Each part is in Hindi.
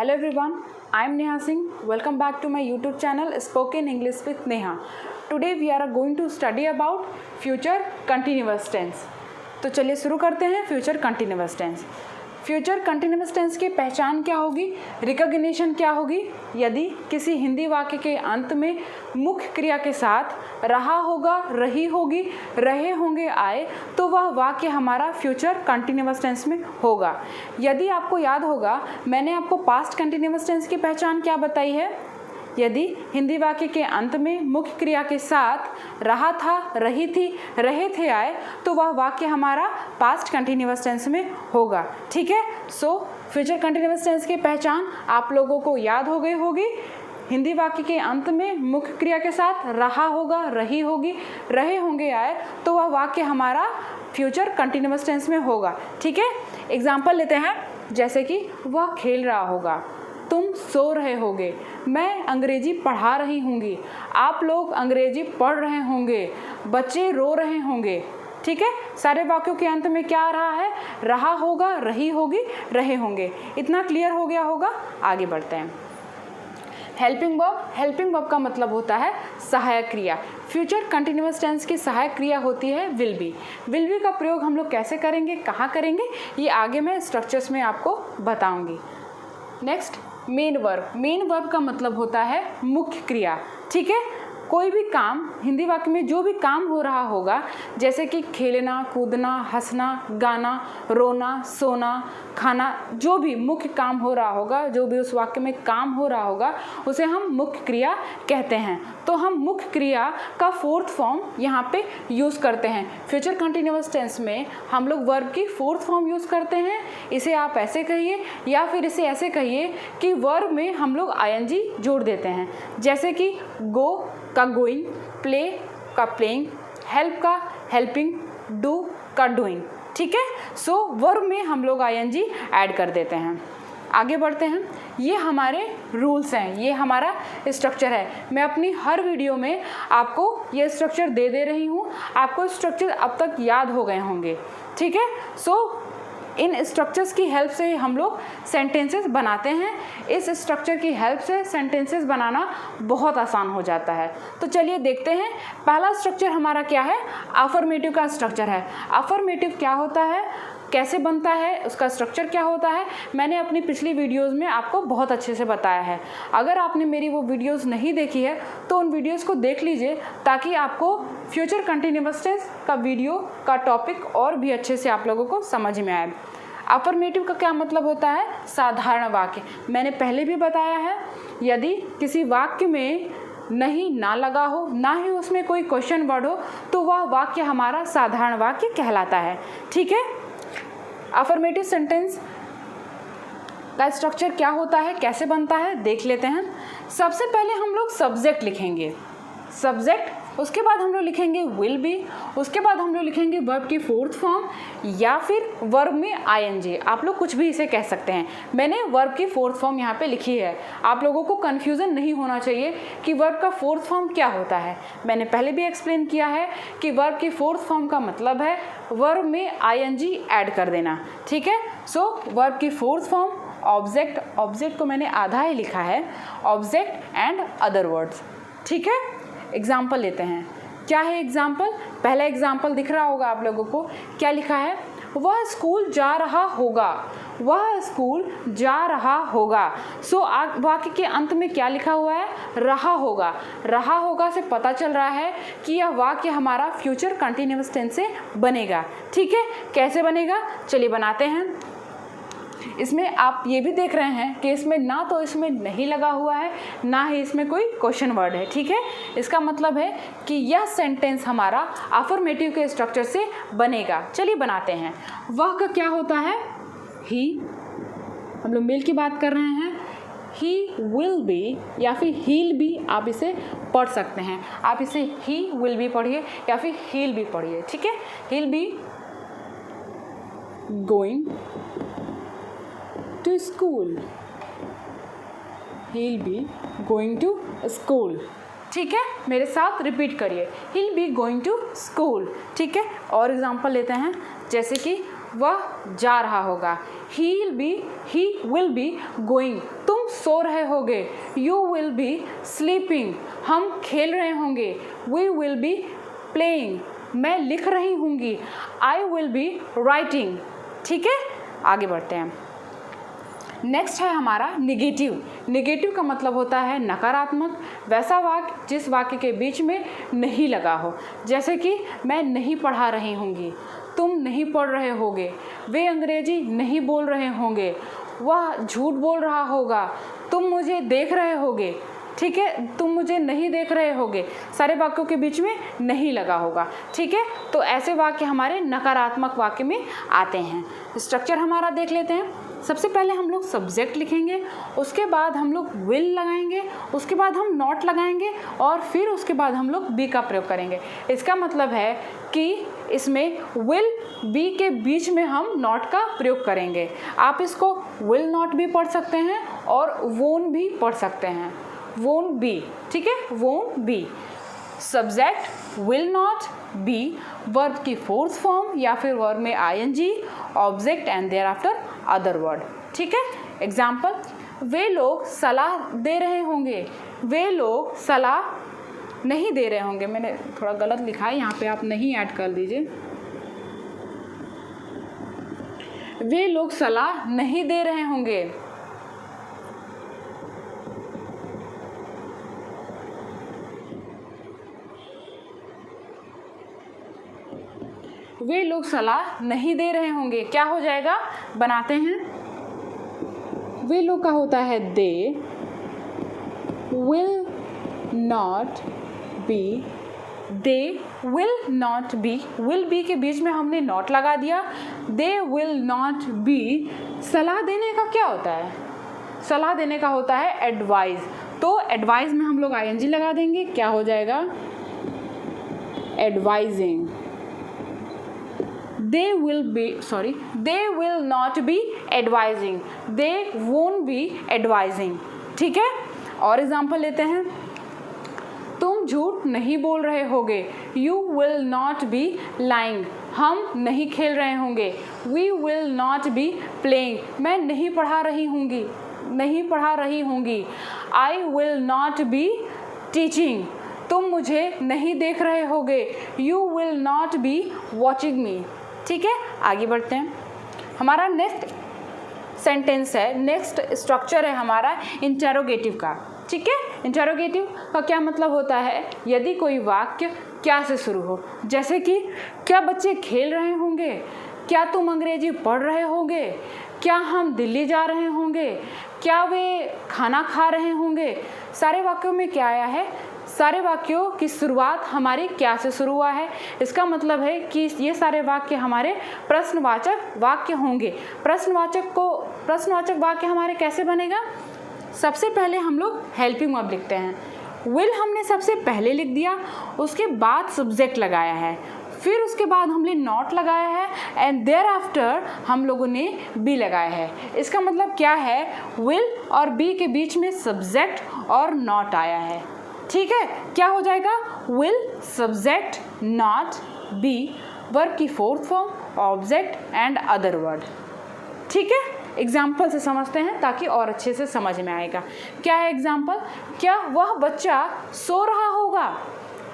Hello everyone, I am Neha Singh. Welcome back to my YouTube channel Spoken English with Neha. Today we are going to study about future continuous tense. तो चलिए शुरू करते हैं future continuous tense. Future continuous tense की पहचान क्या होगी, रिकॉग्निशन क्या होगी। यदि किसी हिंदी वाक्य के अंत में मुख्य क्रिया के साथ रहा होगा, रही होगी, रहे होंगे आए, तो वह वाक्य हमारा फ्यूचर कंटिन्यूअस टेंस में होगा। यदि आपको याद होगा, मैंने आपको पास्ट कंटिन्यूअस टेंस की पहचान क्या बताई है। यदि हिंदी वाक्य के अंत में मुख्य क्रिया के साथ रहा था, रही थी, रहे थे आए, तो वह वाक्य हमारा पास्ट कंटिन्यूअस टेंस में होगा। ठीक है। सो फ्यूचर कंटिन्यूअस टेंस की पहचान आप लोगों को याद हो गई होगी। हिंदी वाक्य के अंत में मुख्य क्रिया के साथ रहा होगा, रही होगी, रहे होंगे आए, तो वह वाक्य हमारा फ्यूचर कंटिन्यूअस टेंस में होगा। ठीक है। एग्जाम्पल लेते हैं, जैसे कि वह खेल रहा होगा, तुम सो रहे होगे, मैं अंग्रेजी पढ़ा रही होंगी, आप लोग अंग्रेजी पढ़ रहे होंगे, बच्चे रो रहे होंगे। ठीक है। सारे वाक्यों के अंत में क्या आ रहा है, रहा होगा, रही होगी, रहे होंगे। इतना क्लियर हो गया होगा। आगे बढ़ते हैं। Helping verb. हेल्पिंग वर्ब का मतलब होता है सहायक क्रिया। फ्यूचर कंटिन्यूअस टेंस की सहायक क्रिया होती है विल बी। विल बी का प्रयोग हम लोग कैसे करेंगे, कहाँ करेंगे, ये आगे मैं स्ट्रक्चर्स में आपको बताऊंगी। Next, main verb. Main verb का मतलब होता है मुख्य क्रिया। ठीक है। कोई भी काम, हिंदी वाक्य में जो भी काम हो रहा होगा, जैसे कि खेलना, कूदना, हंसना, गाना, रोना, सोना, खाना, जो भी मुख्य काम हो रहा होगा, जो भी उस वाक्य में काम हो रहा होगा, उसे हम मुख्य क्रिया कहते हैं। तो हम मुख्य क्रिया का फोर्थ फॉर्म यहाँ पे यूज़ करते हैं। फ्यूचर कंटिन्यूअस टेंस में हम लोग वर्ब की फोर्थ फॉर्म यूज़ करते हैं। इसे आप ऐसे कहिए या फिर इसे ऐसे कहिए कि वर्ब में हम लोग आईएनजी जोड़ देते हैं। जैसे कि गो का गोइंग, प्ले का प्लेइंग, हेल्प का हेल्पिंग, डू का डूइंग। ठीक है। सो वर्ब में हम लोग आईएनजी ऐड कर देते हैं। आगे बढ़ते हैं। ये हमारे रूल्स हैं, ये हमारा स्ट्रक्चर है। मैं अपनी हर वीडियो में आपको ये स्ट्रक्चर दे रही हूँ। आपको स्ट्रक्चर अब तक याद हो गए होंगे। ठीक है। सो इन स्ट्रक्चर्स की हेल्प से हम लोग सेंटेंसेस बनाते हैं। इस स्ट्रक्चर की हेल्प से सेंटेंसेस बनाना बहुत आसान हो जाता है। तो चलिए देखते हैं। पहला स्ट्रक्चर हमारा क्या है, अफर्मेटिव का स्ट्रक्चर है। अफर्मेटिव क्या होता है, कैसे बनता है, उसका स्ट्रक्चर क्या होता है, मैंने अपनी पिछली वीडियोस में आपको बहुत अच्छे से बताया है। अगर आपने मेरी वो वीडियोस नहीं देखी है तो उन वीडियोस को देख लीजिए, ताकि आपको फ्यूचर कंटिन्यूअस टेंस का वीडियो का टॉपिक और भी अच्छे से आप लोगों को समझ में आए। अफर्मेटिव का क्या मतलब होता है, साधारण वाक्य। मैंने पहले भी बताया है, यदि किसी वाक्य में नहीं, ना लगा हो, ना ही उसमें कोई क्वेश्चन वर्ड हो, तो वह वाक्य हमारा साधारण वाक्य कहलाता है। ठीक है। अफर्मेटिव सेंटेंस का स्ट्रक्चर क्या होता है, कैसे बनता है, देख लेते हैं। सबसे पहले हम लोग सब्जेक्ट लिखेंगे, सब्जेक्ट, उसके बाद हम लोग लिखेंगे विल बी, उसके बाद हम लोग लिखेंगे वर्ब की फोर्थ फॉर्म या फिर वर्ब में आईएनजी। आप लोग कुछ भी इसे कह सकते हैं। मैंने वर्ब की फोर्थ फॉर्म यहाँ पे लिखी है। आप लोगों को कन्फ्यूज़न नहीं होना चाहिए कि वर्ब का फोर्थ फॉर्म क्या होता है। मैंने पहले भी एक्सप्लेन किया है कि वर्ब की फोर्थ फॉर्म का मतलब है वर्ब में आईएनजी ऐड कर देना। ठीक है। सो वर्ब की फोर्थ फॉर्म ऑब्जेक्ट, ऑब्जेक्ट को मैंने आधा ही लिखा है, ऑब्जेक्ट एंड अदर वर्ड्स। ठीक है। एग्जाम्पल लेते हैं। क्या है एग्जाम्पल, पहला एग्जाम्पल दिख रहा होगा आप लोगों को। क्या लिखा है, वह स्कूल जा रहा होगा, वह स्कूल जा रहा होगा। सो वाक्य के अंत में क्या लिखा हुआ है, रहा होगा। रहा होगा से पता चल रहा है कि यह वाक्य हमारा फ्यूचर कंटिन्यूअस टेंस से बनेगा। ठीक है। कैसे बनेगा, चलिए बनाते हैं। इसमें आप ये भी देख रहे हैं कि इसमें ना तो इसमें नहीं लगा हुआ है, ना ही इसमें कोई क्वेश्चन वर्ड है। ठीक है। इसका मतलब है कि यह सेंटेंस हमारा अफर्मेटिव के स्ट्रक्चर से बनेगा। चलिए बनाते हैं। वह का क्या होता है, ही, हम लोग मेल की बात कर रहे हैं। ही विल बी या फिर हील बी, आप इसे पढ़ सकते हैं। आप इसे ही विल बी पढ़िए या फिर हील बी पढ़िए। ठीक है। He'll be going to school, he'll be going to school। ठीक है। मेरे साथ रिपीट करिए, he'll be going to school। ठीक है। और एग्जांपल लेते हैं, जैसे कि वह जा रहा होगा, he will be going, तुम सो रहे होगे, यू विल बी स्लीपिंग, हम खेल रहे होंगे, वी विल बी प्लेइंग, मैं लिख रही होंगी, आई विल बी राइटिंग। ठीक है, आगे बढ़ते हैं। नेक्स्ट है हमारा निगेटिव। निगेटिव का मतलब होता है नकारात्मक, वैसा वाक्य जिस वाक्य के बीच में नहीं लगा हो, जैसे कि मैं नहीं पढ़ा रही होंगी, तुम नहीं पढ़ रहे होगे, वे अंग्रेजी नहीं बोल रहे होंगे, वह झूठ बोल रहा होगा, तुम मुझे देख रहे होगे। ठीक है, तुम मुझे नहीं देख रहे होगे, सारे वाक्यों के बीच में नहीं लगा होगा। ठीक है, तो ऐसे वाक्य हमारे नकारात्मक वाक्य में आते हैं। स्ट्रक्चर हमारा देख लेते हैं। सबसे पहले हम लोग सब्जेक्ट लिखेंगे, उसके बाद हम लोग विल लगाएंगे, उसके बाद हम नॉट लगाएंगे और फिर उसके बाद हम लोग बी का प्रयोग करेंगे। इसका मतलब है कि इसमें विल बी के बीच में हम नॉट का प्रयोग करेंगे। आप इसको विल नॉट भी पढ़ सकते हैं और वोन भी पढ़ सकते हैं, वोन बी। ठीक है, won be. Subject will not be, verb की फोर्थ फॉर्म या फिर वर्ब में ING, object and thereafter other word. ठीक है, एग्जाम्पल, वे लोग सलाह दे रहे होंगे, वे लोग सलाह नहीं दे रहे होंगे। मैंने थोड़ा गलत लिखा है, यहाँ पे आप नहीं ऐड कर दीजिए। वे लोग सलाह नहीं दे रहे होंगे, वे लोग सलाह नहीं दे रहे होंगे। क्या हो जाएगा, बनाते हैं। वे लोग का होता है they will not B, they will not B, will be के बीच में हमने नॉट लगा दिया। दे विल नॉट बी, सलाह देने का क्या होता है, सलाह देने का होता है एडवाइज, तो एडवाइज में हम लोग आईएनजी लगा देंगे। क्या हो जाएगा, advising. they will not be advising, they won't be advising। ठीक है, और एग्जाम्पल लेते हैं। तुम झूठ नहीं बोल रहे होगे, you will not be lying, हम नहीं खेल रहे होंगे, we will not be playing, मैं नहीं पढ़ा रही होंगी, नहीं पढ़ा रही होंगी, I will not be teaching, तुम मुझे नहीं देख रहे होगे, you will not be watching me। ठीक है, आगे बढ़ते हैं। हमारा नेक्स्ट सेंटेंस है, नेक्स्ट स्ट्रक्चर है हमारा इंटेरोगेटिव का। ठीक है, इंटेरोगेटिव का क्या मतलब होता है, यदि कोई वाक्य क्या से शुरू हो, जैसे कि क्या बच्चे खेल रहे होंगे, क्या तुम अंग्रेजी पढ़ रहे होगे, क्या हम दिल्ली जा रहे होंगे, क्या वे खाना खा रहे होंगे। सारे वाक्यों में क्या आया है, सारे वाक्यों की शुरुआत हमारी क्या से शुरू हुआ है। इसका मतलब है कि ये सारे वाक्य हमारे प्रश्नवाचक वाक्य होंगे। प्रश्नवाचक वाक्य हमारे कैसे बनेगा, सबसे पहले हम लोग हेल्पिंग वर्ब लिखते हैं। विल हमने सबसे पहले लिख दिया, उसके बाद सब्जेक्ट लगाया है, फिर उसके बाद हमने नॉट लगाया है एंड देयर आफ्टर हम लोगों ने बी लगाया है। इसका मतलब क्या है, विल और बी के बीच में सब्जेक्ट और नॉट आया है। ठीक है, क्या हो जाएगा, will subject not be, verb की fourth form object and other word. ठीक है, एग्जाम्पल से समझते हैं ताकि और अच्छे से समझ में आएगा। क्या है एग्जाम्पल, क्या वह बच्चा सो रहा होगा,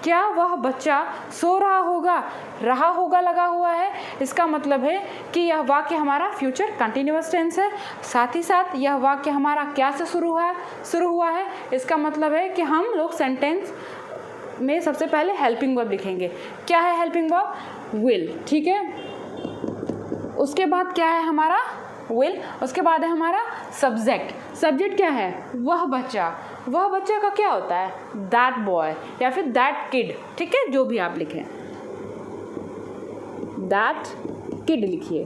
क्या वह बच्चा सो रहा होगा, रहा होगा लगा हुआ है। इसका मतलब है कि यह वाक्य हमारा फ्यूचर कंटिन्यूअस टेंस है, साथ ही साथ यह वाक्य हमारा क्या से शुरू हुआ है। इसका मतलब है कि हम लोग सेंटेंस में सबसे पहले हेल्पिंग वर्ब लिखेंगे। क्या है हेल्पिंग वर्ब, विल। ठीक है, उसके बाद क्या है हमारा विल, उसके बाद है हमारा सब्जेक्ट। सब्जेक्ट क्या है, वह बच्चा। वह बच्चा का क्या होता है, दैट बॉय या फिर दैट किड। ठीक है, जो भी आप लिखें, दैट किड लिखिए।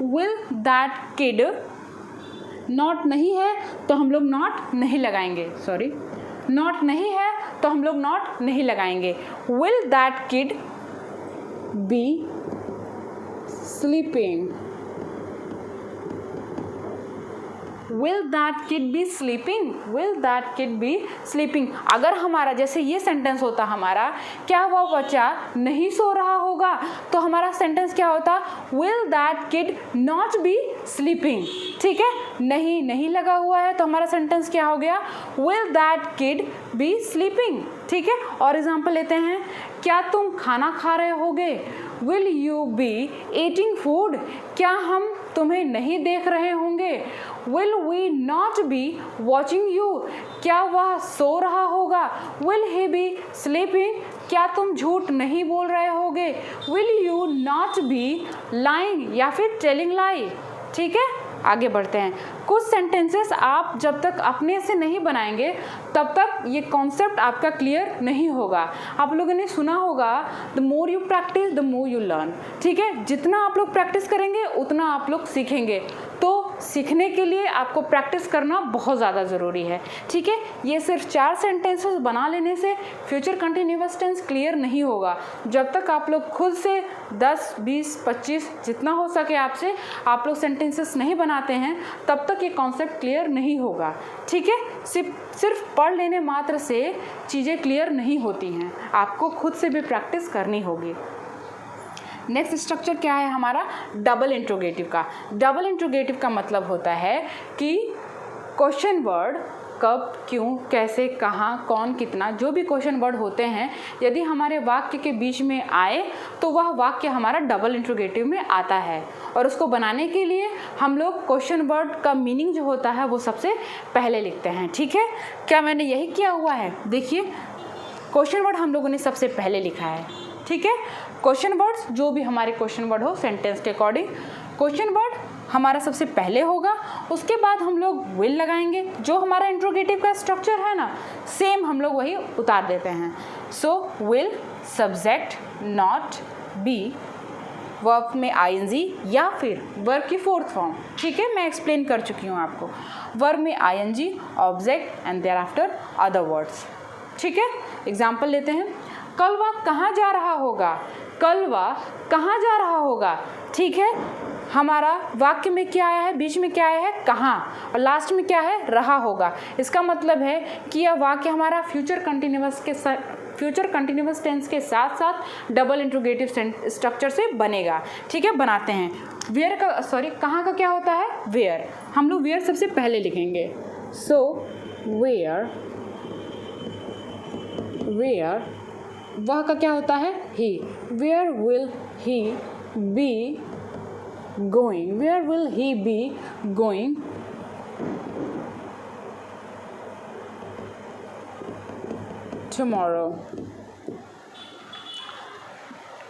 विल दैट किड, नॉट नहीं है तो हम लोग नॉट नहीं लगाएंगे, सॉरी, नॉट नहीं है तो हम लोग नॉट नहीं लगाएंगे। Will that kid B sleeping, will that kid B sleeping, will that kid B sleeping. अगर हमारा जैसे ये सेंटेंस होता हमारा, क्या वह बच्चा नहीं सो रहा होगा, तो हमारा सेंटेंस क्या होता, will that kid not be sleeping. ठीक है, नहीं लगा हुआ है तो हमारा सेंटेंस क्या हो गया, will that kid B sleeping. ठीक है, और एग्जाम्पल लेते हैं, क्या तुम खाना खा रहे होगे, will you be eating food, क्या हम तुम्हें नहीं देख रहे होंगे, will we not be watching you, क्या वह सो रहा होगा, विल ही बी स्लीपिंग, क्या तुम झूठ नहीं बोल रहे होगे, will you not be lying या फिर टेलिंग लाई। ठीक है, आगे बढ़ते हैं। कुछ सेंटेंसेस आप जब तक अपने से नहीं बनाएंगे तब तक ये कॉन्सेप्ट आपका क्लियर नहीं होगा। आप लोगों ने सुना होगा, the more you practice the more you learn. ठीक है, जितना आप लोग प्रैक्टिस करेंगे उतना आप लोग सीखेंगे। तो सीखने के लिए आपको प्रैक्टिस करना बहुत ज़्यादा ज़रूरी है। ठीक है, ये सिर्फ 4 सेंटेंसेस बना लेने से फ्यूचर कंटिन्यूअस टेंस क्लियर नहीं होगा। जब तक आप लोग खुद से 10, 20, 25 जितना हो सके आपसे आप लोग सेंटेंसेस नहीं बनाते हैं तब तक ये कॉन्सेप्ट क्लियर नहीं होगा। ठीक है, सिर्फ पढ़ लेने मात्र से चीज़ें क्लियर नहीं होती हैं, आपको खुद से भी प्रैक्टिस करनी होगी। नेक्स्ट स्ट्रक्चर क्या है हमारा, डबल इंट्रोगेटिव का। डबल इंट्रोगेटिव का मतलब होता है कि क्वेश्चन वर्ड कब, क्यों, कैसे, कहाँ, कौन, कितना, जो भी क्वेश्चन वर्ड होते हैं यदि हमारे वाक्य के बीच में आए तो वह वाक्य हमारा डबल इंट्रोगेटिव में आता है। और उसको बनाने के लिए हम लोग क्वेश्चन वर्ड का मीनिंग जो होता है वो सबसे पहले लिखते हैं। ठीक है, क्या मैंने यही किया हुआ है, देखिए क्वेश्चन वर्ड हम लोगों ने सबसे पहले लिखा है। ठीक है, क्वेश्चन वर्ड्स जो भी हमारे क्वेश्चन वर्ड हो सेंटेंस के अकॉर्डिंग, क्वेश्चन वर्ड हमारा सबसे पहले होगा, उसके बाद हम लोग विल लगाएंगे। जो हमारा इंट्रोगेटिव का स्ट्रक्चर है ना, सेम हम लोग वही उतार देते हैं। So will, subject, not, be, verb में आईएनजी या फिर वर्ब की 4th फॉर्म। ठीक है, मैं एक्सप्लेन कर चुकी हूँ आपको। वर्ब में ING, object and thereafter other words. ठीक है, एग्जाम्पल लेते हैं, कल वह कहाँ जा रहा होगा, कल वह कहाँ जा रहा होगा। ठीक है, हमारा वाक्य में क्या आया है, बीच में क्या आया है, कहाँ, और लास्ट में क्या है, रहा होगा। इसका मतलब है कि यह वाक्य हमारा फ्यूचर कंटिन्यूअस टेंस के साथ साथ डबल इंट्रोगेटिव स्ट्रक्चर से बनेगा। ठीक है, बनाते हैं। वेयर का, सॉरी, कहाँ का क्या होता है, वेयर। हम लोग वेयर सबसे पहले लिखेंगे। सो वेयर, वेयर, वह का क्या होता है, he. Where will he be going, where will he be going tomorrow.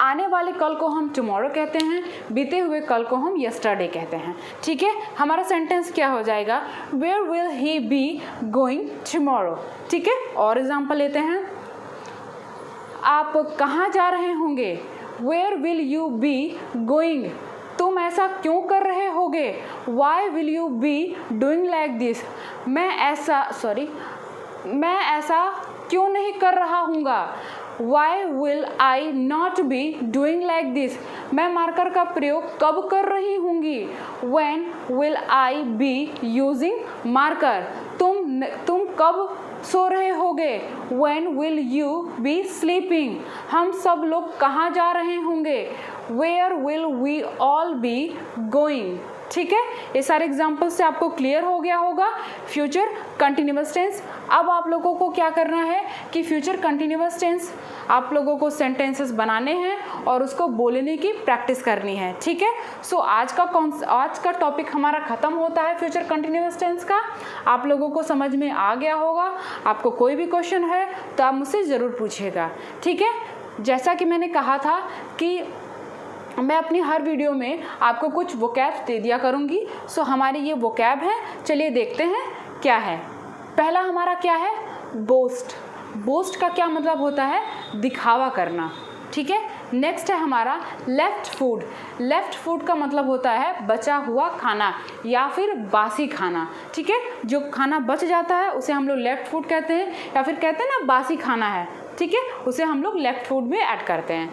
आने वाले कल को हम टुमारो कहते हैं, बीते हुए कल को हम यस्टरडे कहते हैं। ठीक है, हमारा सेंटेंस क्या हो जाएगा, where will he be going tomorrow. ठीक है, और एग्जाम्पल लेते हैं, आप कहाँ जा रहे होंगे, where will you be going, तुम ऐसा क्यों कर रहे होगे, why will you be doing like this, मैं ऐसा क्यों नहीं कर रहा हूँगा, why will I not be doing like this, मैं मार्कर का प्रयोग कब कर रही होंगी, when will I be using marker, तुम कब सो रहे होगे, when will you be sleeping, हम सब लोग कहाँ जा रहे होंगे, where will we all be going। ठीक है, ये सारे एग्जाम्पल से आपको क्लियर हो गया होगा फ्यूचर कंटिन्यूअस टेंस। अब आप लोगों को क्या करना है कि फ्यूचर कंटिन्यूअस टेंस आप लोगों को सेंटेंसेस बनाने हैं और उसको बोलने की प्रैक्टिस करनी है। ठीक है, सो आज का टॉपिक हमारा ख़त्म होता है फ्यूचर कंटिन्यूअस टेंस का। आप लोगों को समझ में आ गया होगा। आपको कोई भी क्वेश्चन है तो आप मुझसे ज़रूर पूछिएगा। ठीक है, जैसा कि मैंने कहा था कि मैं अपनी हर वीडियो में आपको कुछ वोकैब्स दे दिया करूँगी। सो हमारे ये वोकैब हैं, चलिए देखते हैं क्या है। पहला हमारा क्या है, बोस्ट। बोस्ट का क्या मतलब होता है, दिखावा करना। ठीक है, नेक्स्ट है हमारा लेफ्ट फूड। लेफ्ट फूड का मतलब होता है बचा हुआ खाना या फिर बासी खाना। ठीक है, जो खाना बच जाता है उसे हम लोग लेफ्ट फूड कहते हैं, या फिर कहते हैं ना बासी खाना है। ठीक है, उसे हम लोग लेफ्ट फूड में ऐड करते हैं।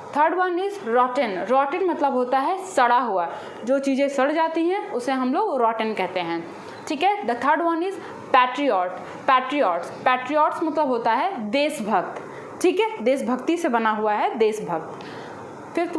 Third one is रॉटन। रॉटन मतलब होता है सड़ा हुआ, जो चीज़ें सड़ जाती हैं उसे हम लोग रॉटन कहते हैं। ठीक है। The third one is patriot, patriots मतलब होता है देशभक्त, ठीक है, देशभक्ति से बना हुआ है देशभक्त। फिफ्थ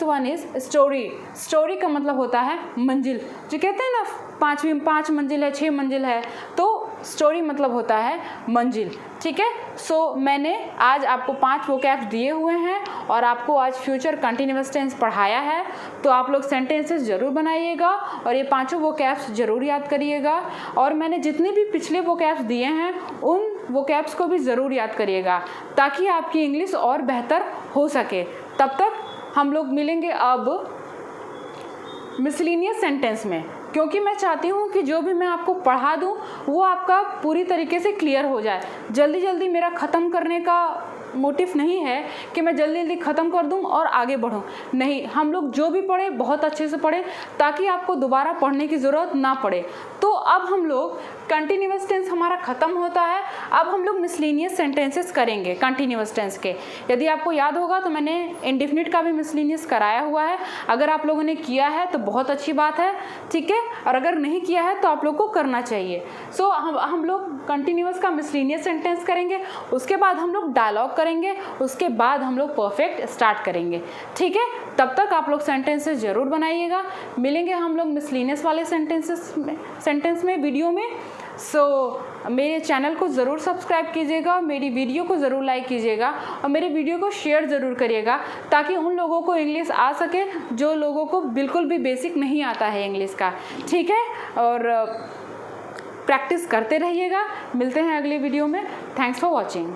वन इज स्टोरी का मतलब होता है मंजिल, जो कहते हैं ना 5 मंजिल है, 6 मंजिल है, तो स्टोरी मतलब होता है मंजिल, ठीक है। सो मैंने आज आपको 5 वोकैब्स दिए हुए हैं और आपको आज फ्यूचर कंटिन्यूअस टेंस पढ़ाया है, तो आप लोग सेंटेंसेस ज़रूर बनाइएगा और ये 5 वोकैब्स ज़रूर याद करिएगा। और मैंने जितने भी पिछले वोकैब्स दिए हैं उन वोकैब्स को भी ज़रूर याद करिएगा, ताकि आपकी इंग्लिश और बेहतर हो सके। तब तक हम लोग मिलेंगे अब मिसलिनियस सेंटेंस में, क्योंकि मैं चाहती हूँ कि जो भी मैं आपको पढ़ा दूँ वो आपका पूरी तरीके से क्लियर हो जाए। जल्दी जल्दी मेरा ख़त्म करने का मोटिव नहीं है कि मैं जल्दी जल्दी ख़त्म कर दूं और आगे बढ़ूं, नहीं, हम लोग जो भी पढ़े बहुत अच्छे से पढ़े ताकि आपको दोबारा पढ़ने की ज़रूरत ना पड़े। तो अब हम लोग कंटिन्यूअस टेंस हमारा ख़त्म होता है, अब हम लोग मिसलिनियस सेंटेंसेस करेंगे कंटिन्यूअस टेंस के। यदि आपको याद होगा तो मैंने इंडेफिनिट का भी मिसलिनियस कराया हुआ है, अगर आप लोगों ने किया है तो बहुत अच्छी बात है, ठीक है, और अगर नहीं किया है तो आप लोग को करना चाहिए। सो हम लोग कंटिन्यूअस का मिसलिनियस सेंटेंस करेंगे, उसके बाद हम लोग डायलॉग करेंगे, उसके बाद हम लोग परफेक्ट स्टार्ट करेंगे, ठीक है। तब तक आप लोग सेंटेंसेस ज़रूर बनाइएगा। मिलेंगे हम लोग मिसलिनियस वाले सेंटेंस में वीडियो में। मेरे चैनल को ज़रूर सब्सक्राइब कीजिएगा, मेरी वीडियो को ज़रूर लाइक कीजिएगा और मेरे वीडियो को शेयर ज़रूर करिएगा, ताकि उन लोगों को इंग्लिश आ सके जो लोगों को बिल्कुल भी बेसिक नहीं आता है इंग्लिश का, ठीक है। और प्रैक्टिस करते रहिएगा। मिलते हैं अगले वीडियो में। Thanks for watching.